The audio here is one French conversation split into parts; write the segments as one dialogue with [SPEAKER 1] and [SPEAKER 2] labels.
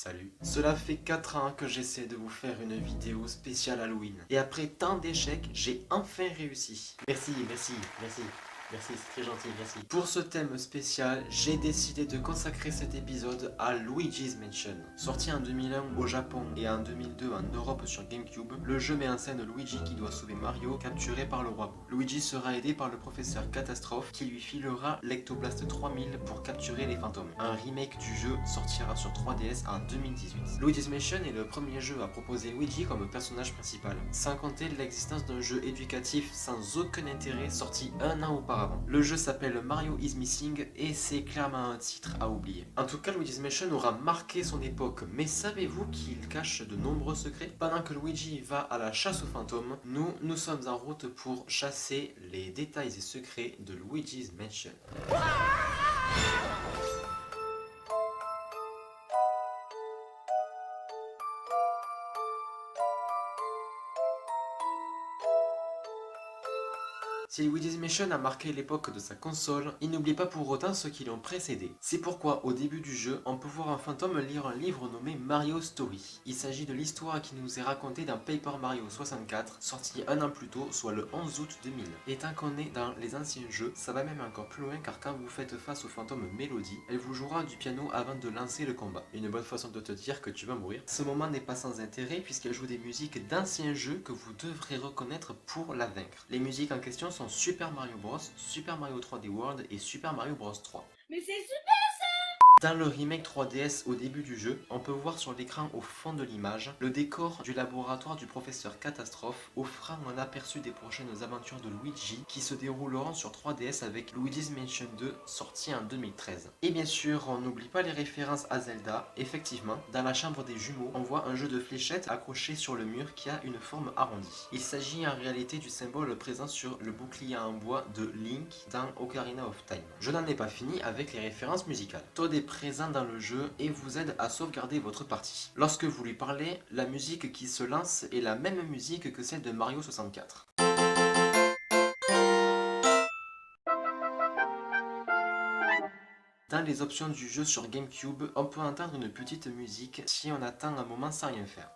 [SPEAKER 1] Salut. Cela fait 4 ans que j'essaie de vous faire une vidéo spéciale Halloween. Et après tant d'échecs, j'ai enfin réussi. Merci, merci, merci. Merci, c'est très gentil, merci. Pour ce thème spécial, j'ai décidé de consacrer cet épisode à Luigi's Mansion. Sorti en 2001 au Japon et en 2002 en Europe sur GameCube, le jeu met en scène Luigi qui doit sauver Mario, capturé par le roi Boo. Luigi sera aidé par le professeur Catastrophe qui lui filera l'Ectoblast 3000 pour capturer les fantômes. Un remake du jeu sortira sur 3DS en 2018. Luigi's Mansion est le premier jeu à proposer Luigi comme personnage principal, sans compter l'existence d'un jeu éducatif sans aucun intérêt sorti un an auparavant. Le jeu s'appelle Mario is Missing et c'est clairement un titre à oublier. En tout cas, Luigi's Mansion aura marqué son époque, mais savez-vous qu'il cache de nombreux secrets? Pendant que Luigi va à la chasse aux fantômes, nous sommes en route pour chasser les détails et secrets de Luigi's Mansion. Si Luigi's Mansion a marqué l'époque de sa console, il n'oublie pas pour autant ceux qui l'ont précédé. C'est pourquoi au début du jeu, on peut voir un fantôme lire un livre nommé Mario Story. Il s'agit de l'histoire qui nous est racontée dans Paper Mario 64, sorti un an plus tôt, soit le 11 août 2000. Et tant qu'on est dans les anciens jeux, ça va même encore plus loin car quand vous faites face au fantôme Melody, elle vous jouera du piano avant de lancer le combat. Une bonne façon de te dire que tu vas mourir. Ce moment n'est pas sans intérêt puisqu'elle joue des musiques d'anciens jeux que vous devrez reconnaître pour la vaincre. Les musiques en question sont Super Mario Bros, Super Mario 3D World et Super Mario Bros 3.
[SPEAKER 2] Mais c'est super!
[SPEAKER 1] Dans le remake 3DS au début du jeu, on peut voir sur l'écran au fond de l'image le décor du laboratoire du professeur Catastrophe, offrant un aperçu des prochaines aventures de Luigi qui se dérouleront sur 3DS avec Luigi's Mansion 2 sorti en 2013. Et bien sûr, on n'oublie pas les références à Zelda. Effectivement, dans la chambre des jumeaux, on voit un jeu de fléchettes accroché sur le mur qui a une forme arrondie. Il s'agit en réalité du symbole présent sur le bouclier en bois de Link dans Ocarina of Time. Je n'en ai pas fini avec les références musicales. Toad est présent dans le jeu et vous aide à sauvegarder votre partie. Lorsque vous lui parlez, la musique qui se lance est la même musique que celle de Mario 64. Dans les options du jeu sur GameCube, on peut entendre une petite musique si on attend un moment sans rien faire.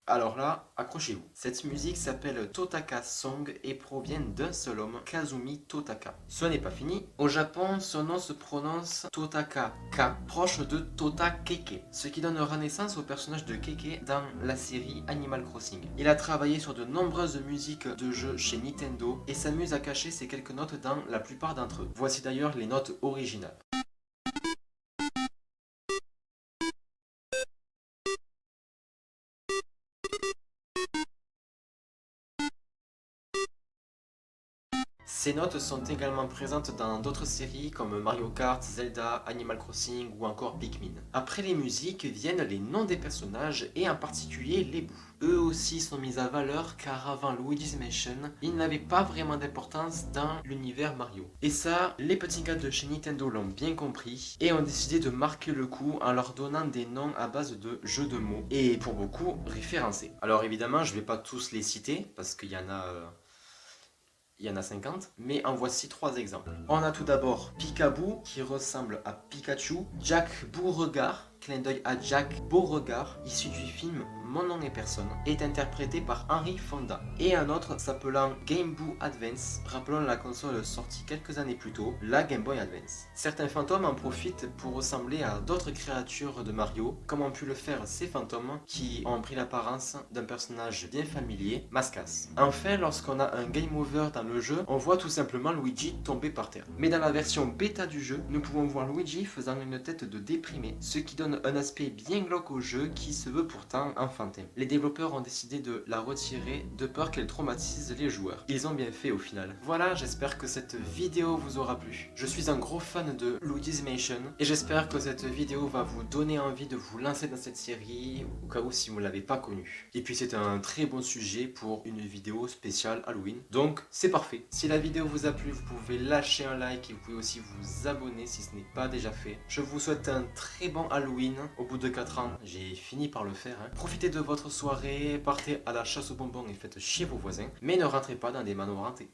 [SPEAKER 1] Alors là, accrochez-vous. Cette musique s'appelle Totaka Song et provient d'un seul homme, Kazumi Totaka. Ce n'est pas fini. Au Japon, son nom se prononce Totaka-ka, proche de Tota Keke, ce qui donne naissance au personnage de Keke dans la série Animal Crossing. Il a travaillé sur de nombreuses musiques de jeux chez Nintendo et s'amuse à cacher ces quelques notes dans la plupart d'entre eux. Voici d'ailleurs les notes originales. Ces notes sont également présentes dans d'autres séries comme Mario Kart, Zelda, Animal Crossing ou encore Pikmin. Après les musiques viennent les noms des personnages et en particulier les bouts. Eux aussi sont mis à valeur car avant Luigi's Mansion, ils n'avaient pas vraiment d'importance dans l'univers Mario. Et ça, les petits gars de chez Nintendo l'ont bien compris et ont décidé de marquer le coup en leur donnant des noms à base de jeux de mots et pour beaucoup référencés. Alors évidemment, je vais pas tous les citer parce qu'il y en a... Il y en a 50, mais en voici 3 exemples. On a tout d'abord Pikaboo qui ressemble à Pikachu, Jack Beauregard, clin d'œil à Jack Beauregard, issu du film Mon nom est personne, est interprété par Henry Fonda. Et un autre s'appelant Game Boy Advance, rappelons la console sortie quelques années plus tôt, la Game Boy Advance. Certains fantômes en profitent pour ressembler à d'autres créatures de Mario, comme ont pu le faire ces fantômes qui ont pris l'apparence d'un personnage bien familier, Mascas. Enfin, lorsqu'on a un game over dans le jeu, on voit tout simplement Luigi tomber par terre. Mais dans la version bêta du jeu, nous pouvons voir Luigi faisant une tête de déprimé, ce qui donne un aspect bien glauque au jeu qui se veut pourtant enfantin. Les développeurs ont décidé de la retirer de peur qu'elle traumatise les joueurs. Ils ont bien fait au final. Voilà, j'espère que cette vidéo vous aura plu. Je suis un gros fan de Luigi's Mansion et j'espère que cette vidéo va vous donner envie de vous lancer dans cette série au cas où si vous ne l'avez pas connue. Et puis c'est un très bon sujet pour une vidéo spéciale Halloween. Donc c'est parfait. Si la vidéo vous a plu, vous pouvez lâcher un like et vous pouvez aussi vous abonner si ce n'est pas déjà fait. Je vous souhaite un très bon Halloween. Halloween, au bout de 4 ans, j'ai fini par le faire. Profitez de votre soirée, partez à la chasse aux bonbons et faites chier vos voisins, mais ne rentrez pas dans des manoirs hantés.